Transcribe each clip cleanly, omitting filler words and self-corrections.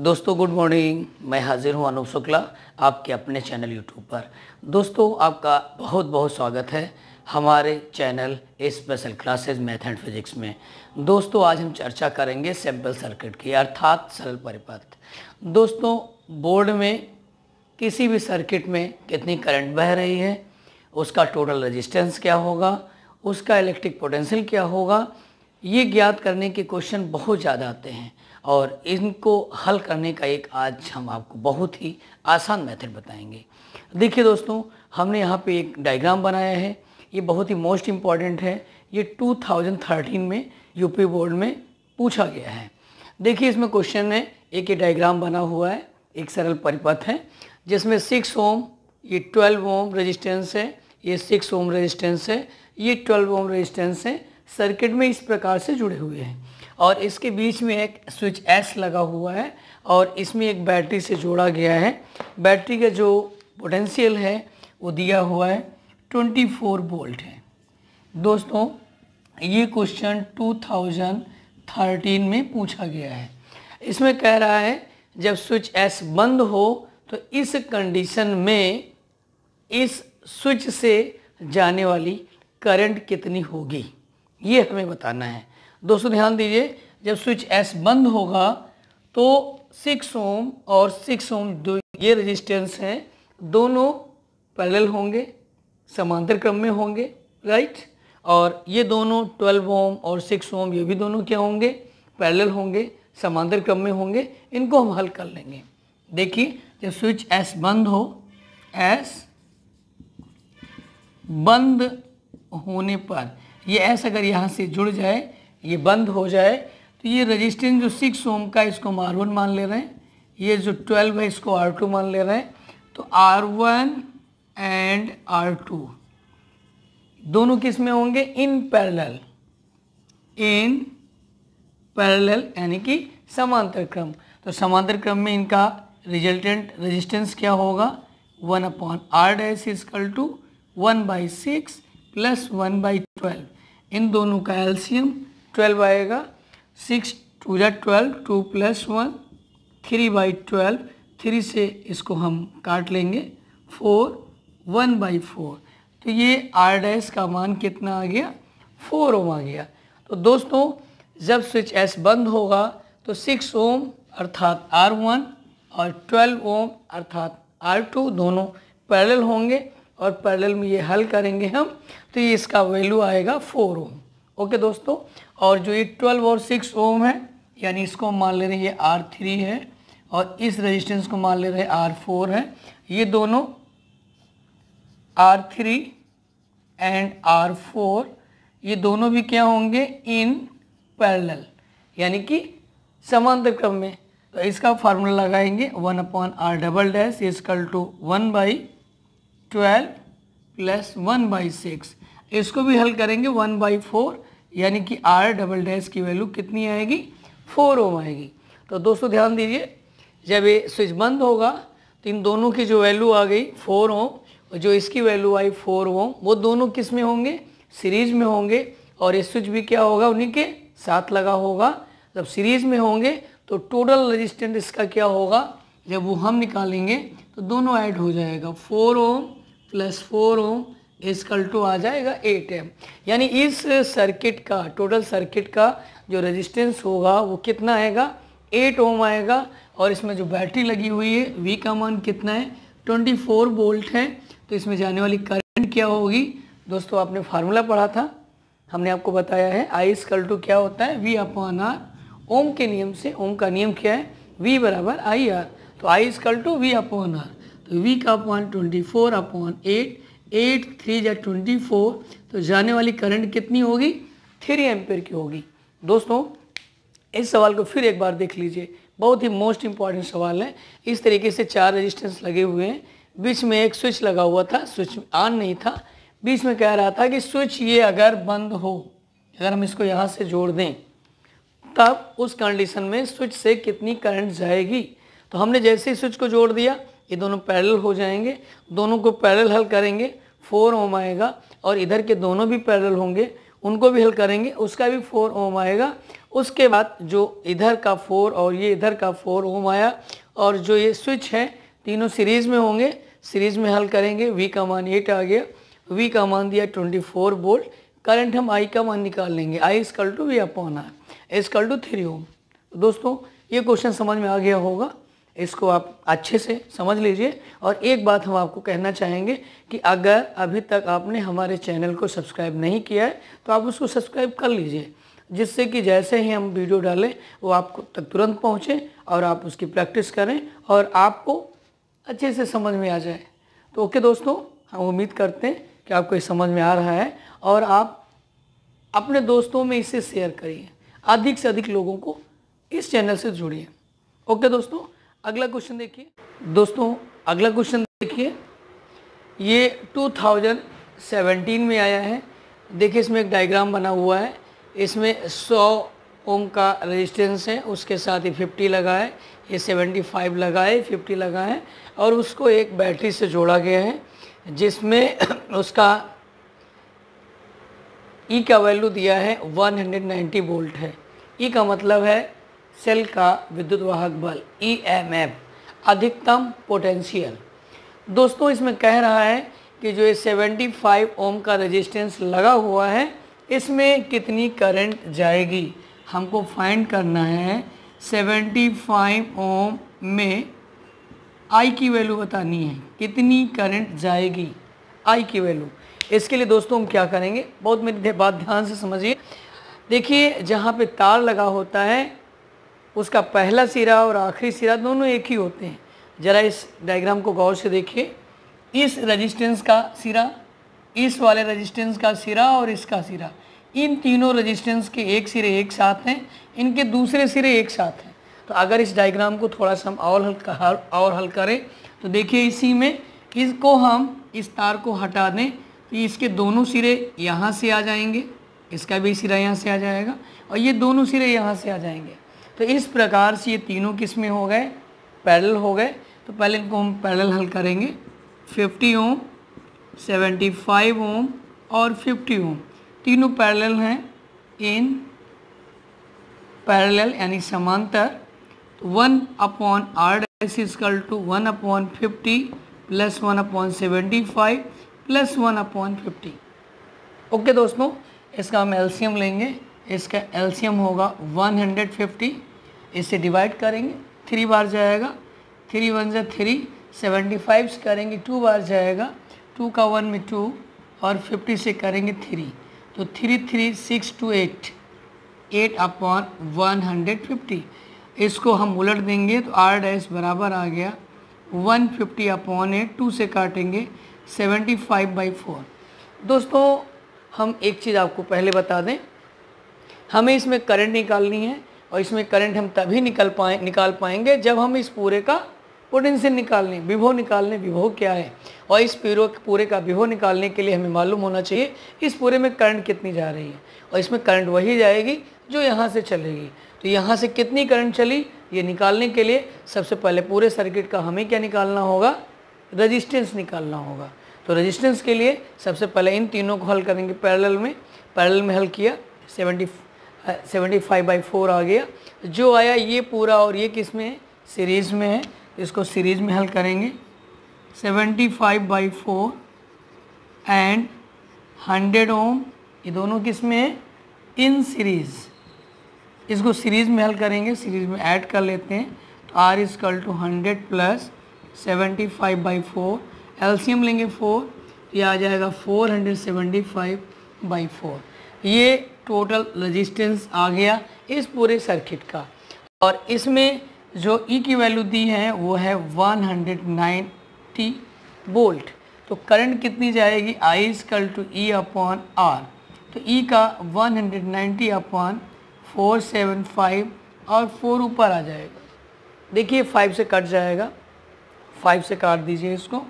दोस्तों good morning. मैं हाजिर हूँ अनूप शुक्ला आपके अपने चैनल यूट्यूब पर। दोस्तों आपका बहुत बहुत स्वागत है हमारे channel special classes math and physics में। दोस्तों आज हम चर्चा करेंगे सिंपल सर्किट की अर्थात सरल परिपथ। दोस्तों बोर्ड में किसी भी सर्किट में कितनी करंट बह रही है, उसका टोटल रेजिस्टेंस क्या होगा, उसका इलेक्ट्रिक पोटेंशियल क्या होगा, ये ज्ञात करने के क्वेश्चन बहुत ज़्यादा आते हैं और इनको हल करने का एक आज हम आपको बहुत ही आसान मेथड बताएंगे। देखिए दोस्तों, हमने यहाँ पे एक डायग्राम बनाया है, ये बहुत ही मोस्ट इम्पॉर्टेंट है। ये 2013 में यूपी बोर्ड में पूछा गया है। देखिए इसमें क्वेश्चन है, एक ये डायग्राम बना हुआ है, एक सरल परिपथ है जिसमें 6 ओम, ये 12 ओम रेजिस्टेंस है, ये 6 ओम रेजिस्टेंस है, ये 12 ओम रेजिस्टेंस है, सर्किट में इस प्रकार से जुड़े हुए हैं और इसके बीच में एक स्विच एस लगा हुआ है और इसमें एक बैटरी से जोड़ा गया है। बैटरी का जो पोटेंशियल है वो दिया हुआ है 24 वोल्ट है। दोस्तों ये क्वेश्चन 2013 में पूछा गया है। इसमें कह रहा है जब स्विच एस बंद हो तो इस कंडीशन में इस स्विच से जाने वाली करंट कितनी होगी, ये हमें बताना है। दोस्तों ध्यान दीजिए, जब स्विच एस बंद होगा तो 6 ओम और 6 ओम जो ये रेजिस्टेंस हैं दोनों पैरेलल होंगे, समांतर क्रम में होंगे, राइट। और ये दोनों 12 ओम और 6 ओम ये भी दोनों क्या होंगे, पैरेलल होंगे, समांतर क्रम में होंगे। इनको हम हल कर लेंगे। देखिए जब स्विच एस बंद हो, एस बंद होने पर ये एस अगर यहाँ से जुड़ जाए, ये बंद हो जाए, तो ये रेजिस्टेंस जो 6 ओम का इसको हम R1 मान ले रहे हैं, ये जो 12 है इसको R2 मान ले रहे हैं। तो R1 एंड R2 दोनों किस में होंगे, इन पैरेलल, इन पैरेलल यानी कि समांतर क्रम। तो समांतर क्रम में इनका रिजल्टेंट रेजिस्टेंस क्या होगा, 1/R dash equal to 1/6 plus 1/12। इन दोनों का एलसीएम 12 आएगा, 6 2 जा 12, 2 प्लस 1 3/12, 3 से इसको हम काट लेंगे 4, 1/4। तो ये R डैश का मान कितना आ गया, 4 ओम आ गया। तो दोस्तों जब स्विच एस बंद होगा तो 6 ओम अर्थात R1 और 12 ओम अर्थात R2 दोनों पैरेलल होंगे और पैरेलल में ये हल करेंगे हम, तो ये इसका वैल्यू आएगा 4 ओम। ओके दोस्तों, और जो ये 12 और 6 ओम है यानी इसको मान ले रहे हैं ये R3 है और इस रेजिस्टेंस को मान ले रहे हैं R4 है। ये दोनों R3 एंड R4 ये दोनों भी क्या होंगे, इन पैरेलल यानी कि समांतर क्रम में। तो इसका फार्मूला लगाएंगे 1/R double dash equal to 1/12 plus 1/6। इसको भी हल करेंगे 1/4 यानी कि R डबल डैश की वैल्यू कितनी आएगी, 4 ओम आएगी। तो दोस्तों ध्यान दीजिए, जब ये स्विच बंद होगा तो इन दोनों की जो वैल्यू आ गई 4 ओम और जो इसकी वैल्यू आई 4 ओम, वो दोनों किस में होंगे, सीरीज में होंगे। और ये स्विच भी क्या होगा, उन्हीं के साथ लगा होगा। जब सीरीज में होंगे तो टोटल रेजिस्टेंस इसका क्या होगा, जब वो हम निकालेंगे तो दोनों ऐड हो जाएगा, 4 ohm plus 4 ohm equal to आ जाएगा 8 एम। यानी इस सर्किट का टोटल सर्किट का जो रेजिस्टेंस होगा वो कितना आएगा, 8 ओम आएगा। और इसमें जो बैटरी लगी हुई है V का मान कितना है, 24 वोल्ट है। तो इसमें जाने वाली करंट क्या होगी, दोस्तों आपने फार्मूला पढ़ा था, हमने आपको बताया है I इक्वल टू क्या होता है, V/R। ओम के नियम से, ओम का नियम क्या है, V बराबर IR। तो I इक्वल टू V/R। तो V का मान 24/8, 8 3 जा 24। तो जाने वाली करंट कितनी होगी, 3 एम्पेयर की होगी। दोस्तों इस सवाल को फिर एक बार देख लीजिए, बहुत ही मोस्ट इंपॉर्टेंट सवाल है। इस तरीके से 4 रेजिस्टेंस लगे हुए हैं, बीच में एक स्विच लगा हुआ था, स्विच ऑन नहीं था। बीच में कह रहा था कि स्विच ये अगर बंद हो, अगर हम इसको यहाँ से जोड़ दें तब उस कंडीशन में स्विच से कितनी करंट जाएगी। तो हमने जैसे ही स्विच को जोड़ दिया ये दोनों पैरेलल हो जाएंगे, दोनों को पैरेलल हल करेंगे, 4 ओम आएगा और इधर के दोनों भी पैरेलल होंगे, उनको भी हल करेंगे, उसका भी 4 ओम आएगा। उसके बाद जो इधर का 4 और ये इधर का 4 ओम आया, और जो ये स्विच है तीनों सीरीज़ में होंगे, सीरीज़ में हल करेंगे। V का मान 8 आ गया, V का मान दिया 24 वोल्ट। करंट हम I का मान निकाल लेंगे, I equal to V upon R equal to 3 ohm. दोस्तों ये क्वेश्चन समझ में आ गया होगा, इसको आप अच्छे से समझ लीजिए। और एक बात हम आपको कहना चाहेंगे कि अगर अभी तक आपने हमारे चैनल को सब्सक्राइब नहीं किया है तो आप उसको सब्सक्राइब कर लीजिए, जिससे कि जैसे ही हम वीडियो डालें वो आपको तक तुरंत पहुँचे और आप उसकी प्रैक्टिस करें और आपको अच्छे से समझ में आ जाए। तो ओके दोस्तों, हम उम्मीद करते हैं कि आपको ये समझ में आ रहा है और आप अपने दोस्तों में इसे शेयर करिए, अधिक से अधिक लोगों को इस चैनल से जोड़िए। ओके दोस्तों, अगला क्वेश्चन देखिए। दोस्तों अगला क्वेश्चन देखिए, ये 2017 में आया है। देखिए इसमें एक डायग्राम बना हुआ है, इसमें 100 ओम का रेजिस्टेंस है, उसके साथ ही 50 लगा है, ये 75 लगा है, 50 लगा है, और उसको एक बैटरी से जोड़ा गया है जिसमें उसका ई का वैल्यू दिया है 190 वोल्ट है। ई का मतलब है सेल का विद्युत वाहक बल, EMF, अधिकतम पोटेंशियल। दोस्तों इसमें कह रहा है कि जो ये 75 ओम का रेजिस्टेंस लगा हुआ है इसमें कितनी करंट जाएगी, हमको फाइंड करना है। 75 ओम में आई की वैल्यू बतानी है, कितनी करंट जाएगी, आई की वैल्यू। इसके लिए दोस्तों हम क्या करेंगे, बहुत मेरी बात ध्यान से समझिए। देखिए जहाँ पे तार लगा होता है उसका पहला सिरा और आखिरी सिरा दोनों एक ही होते हैं। ज़रा इस डायग्राम को गौर से देखिए, इस रेजिस्टेंस का सिरा, इस वाले रेजिस्टेंस का सिरा और इसका सिरा, इन तीनों रेजिस्टेंस के एक सिरे एक साथ हैं, इनके दूसरे सिरे एक साथ हैं। तो अगर इस डायग्राम को थोड़ा सा हम और हल करें तो देखिए इसी में इसको हम इस तार को हटा दें तो इसके दोनों सिरे यहाँ से आ जाएंगे, इसका भी सिरा यहाँ से आ जाएगा और ये दोनों सिरे यहाँ से आ जाएंगे। तो इस प्रकार से ये तीनों किस में हो गए, पैरेलल हो गए। तो पहले इनको हम पैरेलल हल करेंगे। 50 ओम, 75 ओम और 50 ओम तीनों पैरेलल हैं, इन पैरेलल यानी समांतर। 1/R dash equal to 1/50 plus 1/75 plus 1/50। Okay दोस्तों, इसका हम एलसीएम लेंगे, इसका एलसीएम होगा 150, इसे डिवाइड करेंगे 3 बार जाएगा, 3 1 जा 3, 75 से करेंगे 2 बार जाएगा, 2 का 1 में 2 और 50 से करेंगे 3, तो 3 3 6 2 8, 8/150। इसको हम उलट देंगे तो R डैश बराबर आ गया 150/8, 2 से काटेंगे 75/4। दोस्तों हम एक चीज़ आपको पहले बता दें, हमें इसमें करंट निकालनी है और इसमें करंट हम तभी निकाल पाएंगे जब हम इस पूरे का पोटेंशियल निकाल लें, विभव निकाल लें, विभव क्या है। और इस पूरे का विभव निकालने के लिए हमें मालूम होना चाहिए इस पूरे में करंट कितनी जा रही है, और इसमें करंट वही जाएगी जो यहाँ से चलेगी। तो यहाँ से कितनी करंट चली ये निकालने के लिए सबसे पहले पूरे सर्किट का हमें क्या निकालना होगा, रेजिस्टेंस निकालना होगा। तो रेजिस्टेंस के लिए सबसे पहले इन तीनों को हल करेंगे पैरेलल में हल किया, 75/4 आ गया। जो आया ये पूरा और ये किस में है, सीरीज़ में है, इसको सीरीज़ में हल करेंगे। 75/4 एंड 100 ओम, ये दोनों किस में है, इन सीरीज़। इसको सीरीज़ में हल करेंगे, सीरीज़ में ऐड कर लेते हैं। तो R equal to 100 plus 75/4, LCM लेंगे 4, तो ये आ जाएगा 475/4। ये टोटल रेजिस्टेंस आ गया इस पूरे सर्किट का। और इसमें जो ई की वैल्यू दी है वो है 190 वोल्ट। तो करंट कितनी जाएगी, I इक्वल टू E/R। तो E का 190/475 और 4 ऊपर आ जाएगा। देखिए 5 से कट जाएगा, 5 से काट दीजिए इसको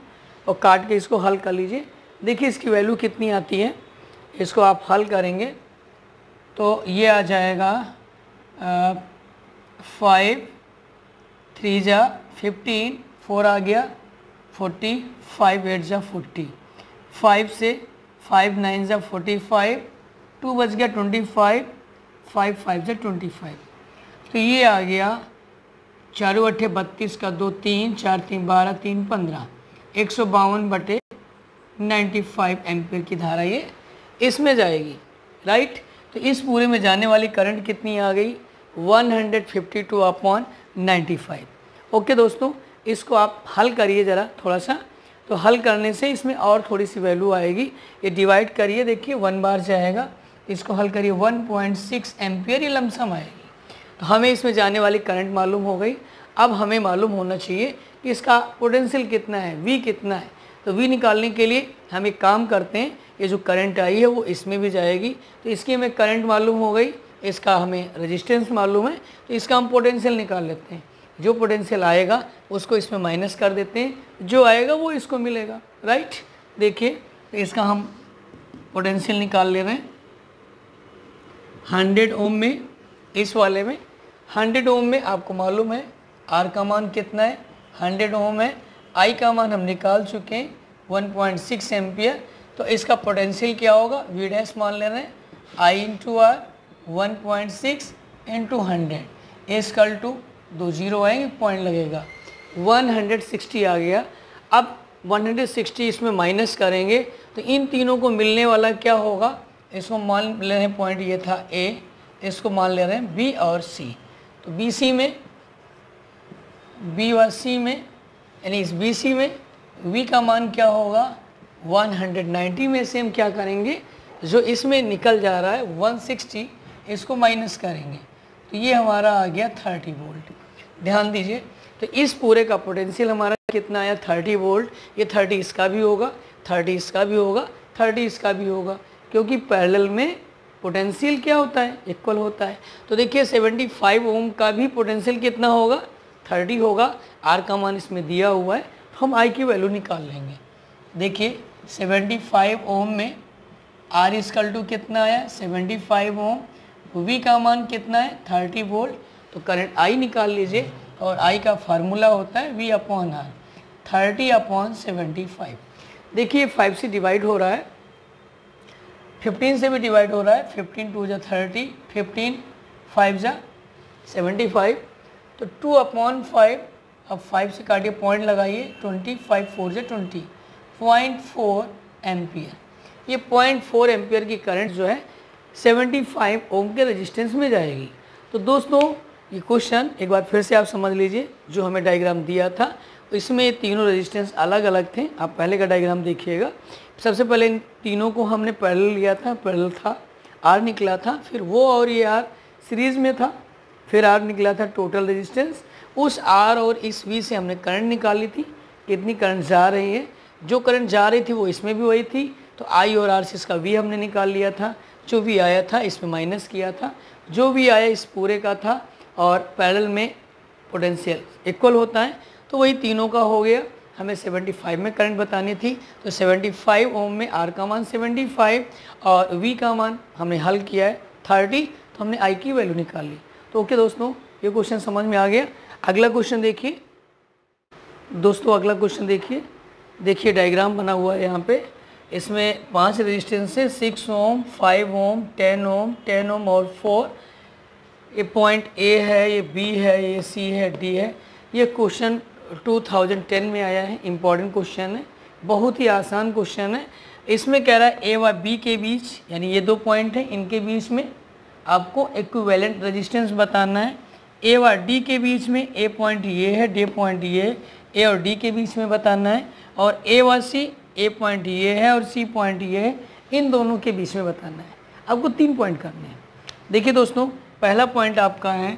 और काट के इसको हल कर लीजिए। देखिए इसकी वैल्यू कितनी आती है, इसको आप हल करेंगे तो ये आ जाएगा 5 3 जा 15, 4 आ गया 40, 5 8 जा 40, 5 से 5 9 जा 45, 2 बच गया 25, 5 5 से 25, तो ये आ गया 4 अट्ठे 32 का 2 3, 4 3 12, 3 15, 152/95 एम्पियर की धारा ये इसमें जाएगी, राइट। तो इस पूरे में जाने वाली करंट कितनी आ गई, 152/95। ओके दोस्तों, इसको आप हल करिए ज़रा थोड़ा सा, तो हल करने से इसमें और थोड़ी सी वैल्यू आएगी। ये डिवाइड करिए, देखिए 1 बार जाएगा, इसको हल करिए 1.6 एम्पियर ये लमसम आएगी। तो हमें इसमें जाने वाली करंट मालूम हो गई। अब हमें मालूम होना चाहिए कि इसका पोटेंशियल कितना है, V कितना है। तो V निकालने के लिए हम एक काम करते हैं, ये जो करंट आई है वो इसमें भी जाएगी, तो इसकी हमें करंट मालूम हो गई, इसका हमें रेजिस्टेंस मालूम है, तो इसका हम पोटेंशियल निकाल लेते हैं। जो पोटेंशियल आएगा उसको इसमें माइनस कर देते हैं, जो आएगा वो इसको मिलेगा, राइट। देखिए तो इसका हम पोटेंशियल निकाल ले रहे हैं 100 ओम में, इस वाले में 100 ओम में आपको मालूम है R का मान कितना है, 100 ओम है। I का मान हम निकाल चुके हैं 1.6 एम्पियर, तो इसका पोटेंशियल क्या होगा, V डैश मान ले रहे हैं, I into R 1.6 into 100 equal to 2 zero आएंगे, पॉइंट लगेगा 160 आ गया। अब 160 इसमें माइनस करेंगे तो इन तीनों को मिलने वाला क्या होगा, इसको मान ले रहे हैं पॉइंट ये था A, इसको मान ले रहे हैं B और C। तो BC में, B और C में, यानी इस BC में V का मान क्या होगा 190 में से हम क्या करेंगे, जो इसमें निकल जा रहा है 160, इसको माइनस करेंगे, तो ये हमारा आ गया 30 वोल्ट। ध्यान दीजिए, तो इस पूरे का पोटेंशियल हमारा कितना आया 30 वोल्ट। ये 30 इसका भी होगा, 30 इसका भी होगा, 30 इसका भी होगा, क्योंकि पैरेलल में पोटेंशियल क्या होता है, इक्वल होता है। तो देखिए 75 ओम का भी पोटेंशियल कितना होगा 30 होगा। R का मान इसमें दिया हुआ है, तो हम I की वैल्यू निकाल लेंगे। देखिए 75 ओम में R इक्वल टू कितना आया 75 ओम, V का मान कितना है 30 वोल्ट, तो करंट I निकाल लीजिए, और I का फार्मूला होता है V/R, 30/75। देखिए 5 से डिवाइड हो रहा है, 15 से भी डिवाइड हो रहा है, 15 2 जा 30, 15 5 जा 75, तो 2/5, अब 5 से काटिए पॉइंट लगाइए, 25 4 जा 20, 0.4 एम्पियर। ये 0.4 एम्पियर की करंट जो है 75 ओम के रेजिस्टेंस में जाएगी। तो दोस्तों ये क्वेश्चन एक बार फिर से आप समझ लीजिए, जो हमें डायग्राम दिया था इसमें ये तीनों रेजिस्टेंस अलग अलग थे। आप पहले का डायग्राम देखिएगा, सबसे पहले इन तीनों को हमने पैरेलल लिया था, पैरेलल था, R निकला था, फिर वो और ये R सीरीज़ में था, फिर R निकला था टोटल रेजिस्टेंस। उस R और इस V से हमने करंट निकाली थी, कितनी करंट जा रही है, जो करंट जा रही थी वो इसमें भी वही थी, तो I और R से इसका V हमने निकाल लिया था, जो भी आया था इसमें माइनस किया था, जो भी आया इस पूरे का था, और पैरेलल में पोटेंशियल इक्वल होता है, तो वही तीनों का हो गया। हमें 75 में करंट बतानी थी, तो 75 ओम में R का मान 75 और V का मान हमने हल किया है 30, तो हमने I की वैल्यू निकाल ली। तो ओके दोस्तों, ये क्वेश्चन समझ में आ गया। अगला क्वेश्चन देखिए दोस्तों, अगला क्वेश्चन देखिए डायग्राम बना हुआ है यहाँ पे। इसमें 5 रेजिस्टेंस है, 6 ओम, 5 ओम, 10 ओम, 10 ओम और 4। ये पॉइंट A है, ये B है, ये C है, D है। ये क्वेश्चन 2010 में आया है, इम्पॉर्टेंट क्वेश्चन है, बहुत ही आसान क्वेश्चन है। इसमें कह रहा है A व B के बीच, यानी ये 2 पॉइंट हैं, इनके बीच में आपको इक्विवेलेंट रेजिस्टेंस बताना है। A व D के बीच में A पॉइंट ये है, D पॉइंट ये है, A और D के बीच में बताना है, और A व C, A पॉइंट ये है और C पॉइंट ये है, इन दोनों के बीच में बताना है। आपको 3 पॉइंट करने हैं। देखिए दोस्तों, पहला पॉइंट आपका है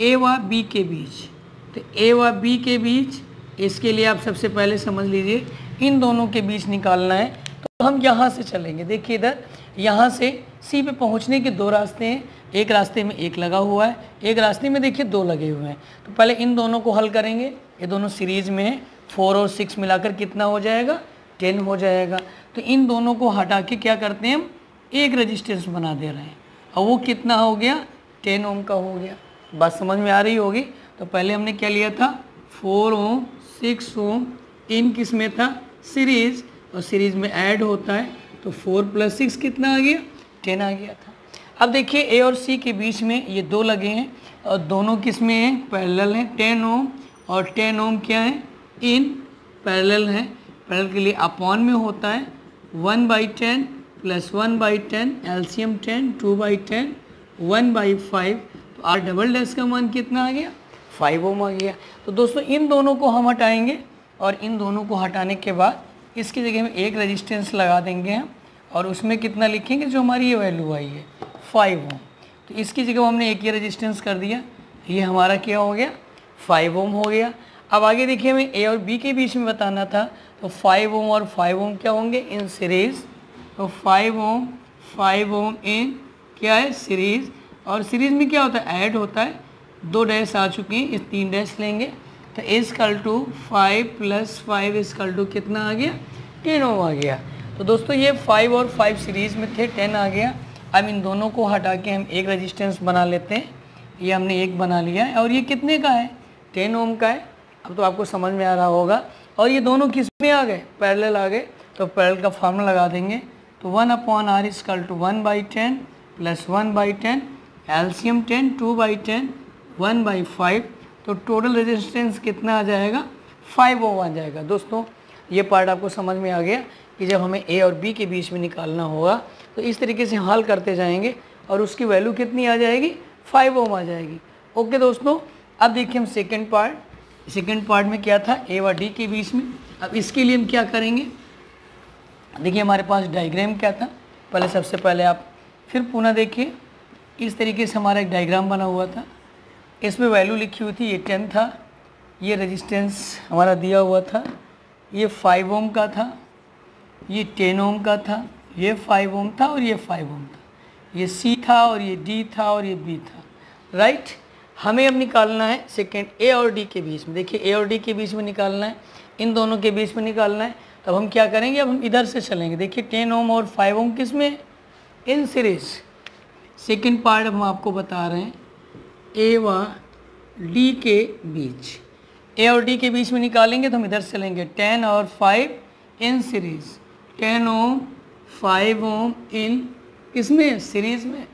A व B के बीच, तो A व B के बीच, इसके लिए आप सबसे पहले समझ लीजिए इन दोनों के बीच निकालना है। तो हम यहाँ से चलेंगे, देखिए इधर, यहाँ से C पे पहुँचने के 2 रास्ते हैं, एक रास्ते में 1 लगा हुआ है, एक रास्ते में देखिए 2 लगे हुए हैं। तो पहले इन दोनों को हल करेंगे, ये दोनों सीरीज में है, 4 और 6 मिलाकर कितना हो जाएगा 10 हो जाएगा। तो इन दोनों को हटा के क्या करते हैं, हम एक रेजिस्टेंस बना दे रहे हैं, और वो कितना हो गया 10 ओम का हो गया। बात समझ में आ रही होगी। तो पहले हमने क्या लिया था 4 ओम, 6 ओम, इन किस में था सीरीज़, और सीरीज़ में ऐड होता है, तो 4 + 6 कितना आ गया 10 आ गया था। अब देखिए ए और सी के बीच में ये 2 लगे हैं और दोनों किस में हैं, पैरेलल हैं। 10 ओम और 10 ओम क्या है, इन पैरेलल हैं। पैरेलल के लिए अपॉन में होता है 1/10 प्लस 1/10, एलसीएम 10, 2/10, 1/5। तो आर डबल डैश का मान कितना आ गया, 5 ओम आ गया। तो दोस्तों इन दोनों को हम हटाएंगे और इन दोनों को हटाने के बाद इसकी जगह में एक रेजिस्टेंस लगा देंगे हम और उसमें कितना लिखेंगे, जो हमारी ये वैल्यू आई है 5 ओम। तो इसकी जगह हमने एक ये रेजिस्टेंस कर दिया, ये हमारा क्या हो गया, 5 ओम हो गया। अब आगे देखिए हमें ए और बी के बीच में बताना था, तो 5 ओम और 5 ओम क्या होंगे, इन सीरीज़। तो 5 ओम इन क्या है, सीरीज़। और सीरीज़ में क्या होता है, ऐड होता है। 2 डैश आ चुके हैं, इस 3 डैश लेंगे तो इजकल टू 5 + 5 इजकल टू कितना आ गया, 10 ओम आ गया। तो दोस्तों ये 5 और 5 सीरीज़ में थे, 10 आ गया। अब इन दोनों को हटा के हम एक रेजिस्टेंस बना लेते हैं। ये हमने एक बना लिया है और ये कितने का है, 10 ओम का है। अब तो आपको समझ में आ रहा होगा। और ये दोनों किस में आ गए, पैरेलल आ गए। तो पैरेलल का फार्मूला लगा देंगे। तो 1/r is equal to 1/10 plus 1/10, LCM 10, 2/10, 1/5। तो टोटल रेजिस्टेंस कितना आ जाएगा, 5 ओम आ जाएगा। दोस्तों ये पार्ट आपको समझ में आ गया कि जब हमें ए और बी के बीच में निकालना होगा तो इस तरीके से हल करते जाएंगे और उसकी वैल्यू कितनी आ जाएगी, 5 ओम आ जाएगी। ओके दोस्तों, अब देखिए हम सेकंड पार्ट में क्या था, ए और डी के बीच में। अब इसके लिए हम क्या करेंगे, देखिए हमारे पास डायग्राम क्या था, पहले सबसे पहले आप फिर पुनः देखिए। इस तरीके से हमारा एक डायग्राम बना हुआ था, इसमें वैल्यू लिखी हुई थी, ये 10 था, ये रेजिस्टेंस हमारा दिया हुआ था, ये 5 ओम का था, ये 10 ओम का था, ये 5 ओम था और ये 5 ओम था, ये सी था और ये डी था और ये बी था, राइट। हमें अब निकालना है सेकेंड ए और डी के बीच में। देखिए ए और डी के बीच में निकालना है, इन दोनों के बीच में निकालना है। तब हम क्या करेंगे, अब हम इधर से चलेंगे। देखिए 10 ओम और 5 ओम किस में, इन सीरीज। सेकेंड पार्ट हम आपको बता रहे हैं ए व डी के बीच। ए और डी के बीच में निकालेंगे तो हम इधर चलेंगे, 10 और 5 इन सीरीज, 10 ओम 5 ओम इन इसमें सीरीज में,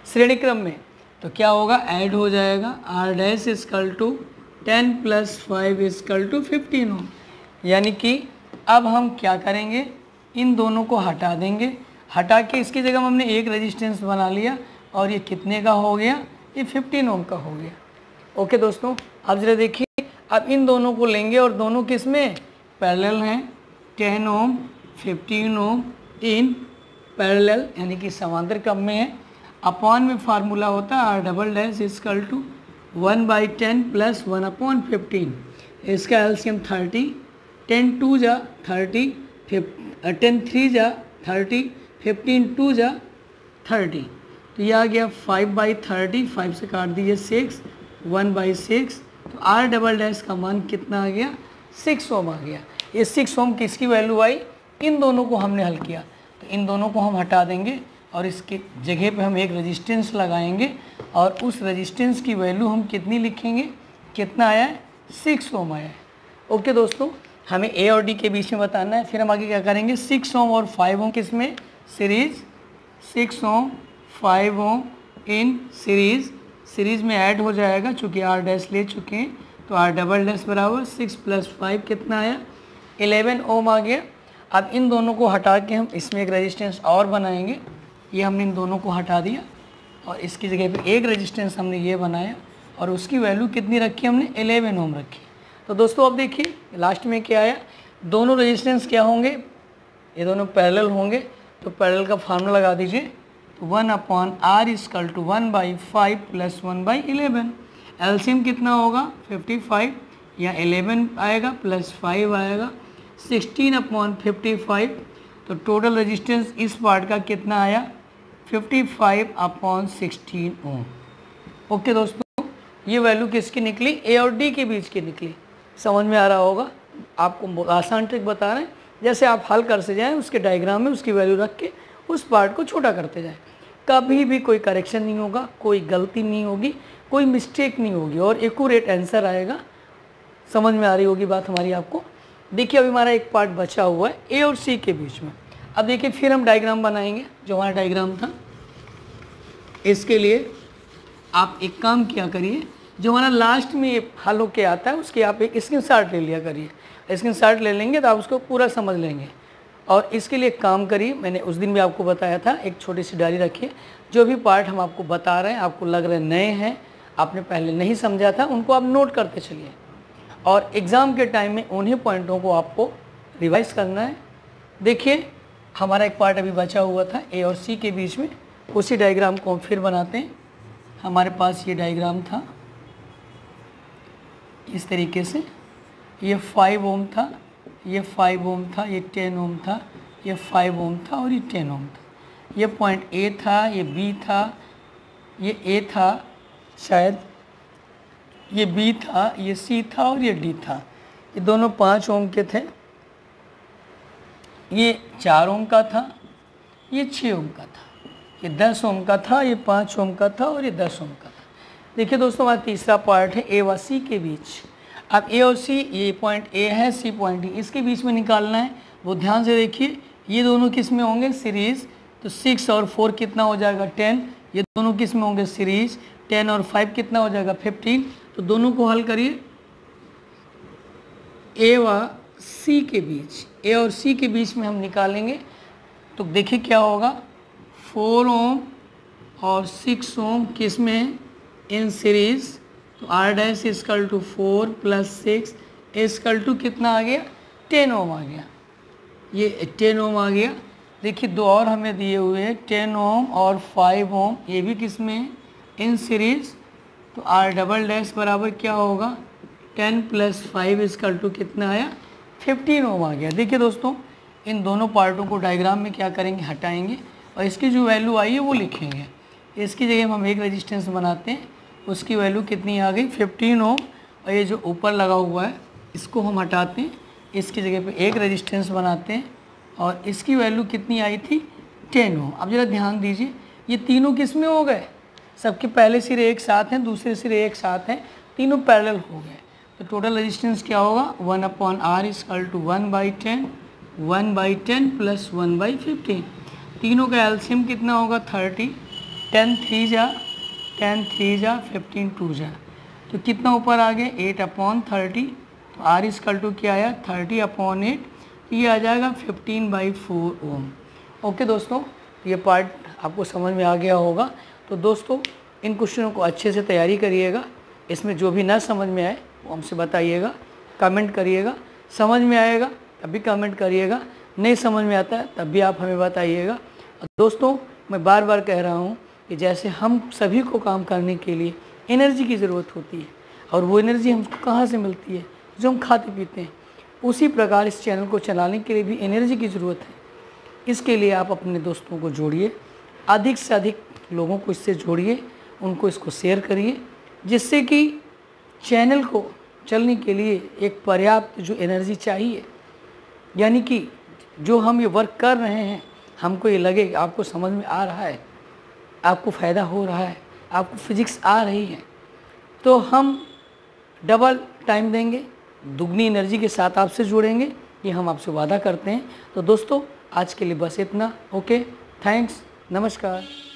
श्रेणी क्रम में। तो क्या होगा, ऐड हो जाएगा, R dash equal to 10 + 5 equal to 15 ohm. यानी कि अब हम क्या करेंगे, इन दोनों को हटा देंगे। हटा के इसकी जगह हमने एक रेजिस्टेंस बना लिया और ये कितने का हो गया, ये 15 ओम का हो गया। ओके दोस्तों, अब जरा देखिए, अब इन दोनों को लेंगे और दोनों किस में, पैरेलल हैं। 10 ओम 15 ओम इन पैरेलल यानी कि समांतर क्रम में है। अपॉन में फार्मूला होता है R double dash equal to 1/10 plus 1/15। इसका एलसीएम 30, 10 2 जा 30, 10 3 जा 30, 15 2 जा 30। तो यह आ गया 5/30, 5 से काट दीजिए 6, 1/6। तो आर डबल डैश का मान कितना आ गया, 6 ओम आ गया। ये 6 ओम किसकी वैल्यू आई, इन दोनों को हमने हल किया। तो इन दोनों को हम हटा देंगे और इसके जगह पे हम एक रेजिस्टेंस लगाएंगे और उस रेजिस्टेंस की वैल्यू हम कितनी लिखेंगे, कितना आया है, 6 ओम आया है। ओके दोस्तों, हमें ए और डी के बीच में बताना है। फिर हम आगे क्या करेंगे, 6 ओम और 5 ओम किस में, series, 6 ohm 5 ohm in series में ऐड हो जाएगा। चूँकि आर डैश ले चुके हैं तो आर डबल डैश बराबर 6 + 5 कितना आया, 11 ओम आ गया। अब इन दोनों को हटा के हम इसमें एक रेजिस्टेंस और बनाएंगे। ये हमने इन दोनों को हटा दिया और इसकी जगह पे एक रेजिस्टेंस हमने ये बनाया और उसकी वैल्यू कितनी रखी हमने, 11 ओम रखी। तो दोस्तों अब देखिए लास्ट में क्या आया, दोनों रेजिस्टेंस क्या होंगे, ये दोनों पैरेलल होंगे। तो पैरेलल का फार्मूला लगा दीजिए। तो 1/r is equal to 1/5 plus 1/11। LCM कितना होगा, 55, या 11 आएगा प्लस 5 आएगा, 16/55। तो टोटल रेजिस्टेंस इस पार्ट का कितना आया, 55/16 ओम। ओके दोस्तों, ये वैल्यू किसकी निकली, ए और डी के बीच की निकली। समझ में आ रहा होगा, आपको आसान ट्रिक बता रहे हैं। जैसे आप हल करते जाएं, उसके डायग्राम में उसकी वैल्यू रख के उस पार्ट को छोटा करते जाएं। कभी भी कोई करेक्शन नहीं होगा, कोई गलती नहीं होगी, कोई मिस्टेक नहीं होगी और एक्यूरेट आंसर आएगा। समझ में आ रही होगी बात हमारी आपको। देखिए अभी हमारा एक पार्ट बचा हुआ है ए और सी के बीच में। अब देखिए फिर हम डायग्राम बनाएंगे, जो हमारा डायग्राम था। इसके लिए आप एक काम किया करिए, जो हमारा लास्ट में हल होके आता है उसकी आप एक स्क्रीनशॉट ले लिया करिए। स्क्रीनशॉट ले लेंगे तो आप उसको पूरा समझ लेंगे। और इसके लिए एक काम करिए, मैंने उस दिन भी आपको बताया था, एक छोटी सी डायरी रखिए। जो भी पार्ट हम आपको बता रहे हैं, आपको लग रहे नए हैं, आपने पहले नहीं समझा था, उनको आप नोट करते चलिए। और एग्ज़ाम के टाइम में उन्हीं पॉइंटों को आपको रिवाइज करना है। देखिए हमारा एक पार्ट अभी बचा हुआ था ए और सी के बीच में, उसी डायग्राम को हम फिर बनाते हैं। हमारे पास ये डायग्राम था इस तरीके से, ये 5 ओम था, ये 5 ओम था, ये 10 ओम था, ये 5 ओम था और ये 10 ओम था। ये पॉइंट ए था, ये बी था, ये ए था शायद, ये बी था, ये सी था और ये डी था। ये दोनों 5 ओम के थे। ये 4 ओम का था, ये 6 ओम का था, ये 10 ओम का था, ये 5 ओम का था और ये 10 ओम का था। देखिए दोस्तों हमारा तीसरा पार्ट है ए व सी के बीच। अब ए और सी, ये पॉइंट ए है, सी पॉइंट डी, इसके बीच में निकालना है। वो ध्यान से देखिए, ये दोनों किस में होंगे, सीरीज़। तो 6 और 4 कितना हो जाएगा, 10। ये दोनों किस में होंगे, सीरीज़। 10 और 5 कितना हो जाएगा, 15। तो दोनों को हल करिए। ए व सी के बीच, ए और सी के बीच में हम निकालेंगे तो देखिए क्या होगा, 4 ओम और 6 ओम किस में है, इन सीरीज़। तो R dash equal to 4 + 6 equal to कितना आ गया, 10 ओम आ गया। ये 10 ओम आ गया। देखिए दो और हमें दिए हुए हैं, 10 ओम और 5 ओम, ये भी किस में है, इन सीरीज़। तो आर डबल डैश बराबर क्या होगा, 10 + 5 इजकल टू कितना आया, 15 ओम आ गया। देखिए दोस्तों इन दोनों पार्टों को डायग्राम में क्या करेंगे, हटाएंगे और इसकी जो वैल्यू आई है वो लिखेंगे। इसकी जगह हम एक रेजिस्टेंस बनाते हैं, उसकी वैल्यू कितनी आ गई, 15 ओम। और ये जो ऊपर लगा हुआ है इसको हम हटाते हैं, इसकी जगह पे एक रेजिस्टेंस बनाते हैं और इसकी वैल्यू कितनी आई थी, 10 ओम। अब ज़रा ध्यान दीजिए, ये तीनों किस में हो गए, सबके पहले सिरे एक साथ हैं, दूसरे सिरे एक साथ हैं, तीनों पैरेलल हो गए। तो टोटल रेजिस्टेंस क्या होगा, 1/r इजकल टू 1/10, 1/10 + 1/15। तीनों का एलसीएम कितना होगा, 30। 10 3 जा 10 3 जा 15 2 जा, तो कितना ऊपर आ गया, 8/30। तो r इजकल टू क्या आया, 30/8। तो ये आ जाएगा 15/4 ओम। ओके दोस्तों, ये पार्ट आपको समझ में आ गया होगा। तो दोस्तों इन क्वेश्चनों को अच्छे से तैयारी करिएगा। इसमें जो भी ना समझ में आए वो हमसे बताइएगा, कमेंट करिएगा। समझ में आएगा तब भी कमेंट करिएगा, नहीं समझ में आता है तब भी आप हमें बताइएगा। दोस्तों मैं बार बार कह रहा हूँ कि जैसे हम सभी को काम करने के लिए एनर्जी की ज़रूरत होती है, और वो एनर्जी हमको कहाँ से मिलती है, जो हम खाते पीते हैं, उसी प्रकार इस चैनल को चलाने के लिए भी एनर्जी की ज़रूरत है। इसके लिए आप अपने दोस्तों को जोड़िए, अधिक से अधिक लोगों को इससे जोड़िए, उनको इसको शेयर करिए, जिससे कि चैनल को चलने के लिए एक पर्याप्त जो एनर्जी चाहिए, यानी कि जो हम ये वर्क कर रहे हैं हमको ये लगे कि आपको समझ में आ रहा है, आपको फ़ायदा हो रहा है, आपको फिजिक्स आ रही है, तो हम डबल टाइम देंगे, दुगनी एनर्जी के साथ आपसे जुड़ेंगे, ये हम आपसे वादा करते हैं। तो दोस्तों आज के लिए बस इतना। ओके, थैंक्स, नमस्कार।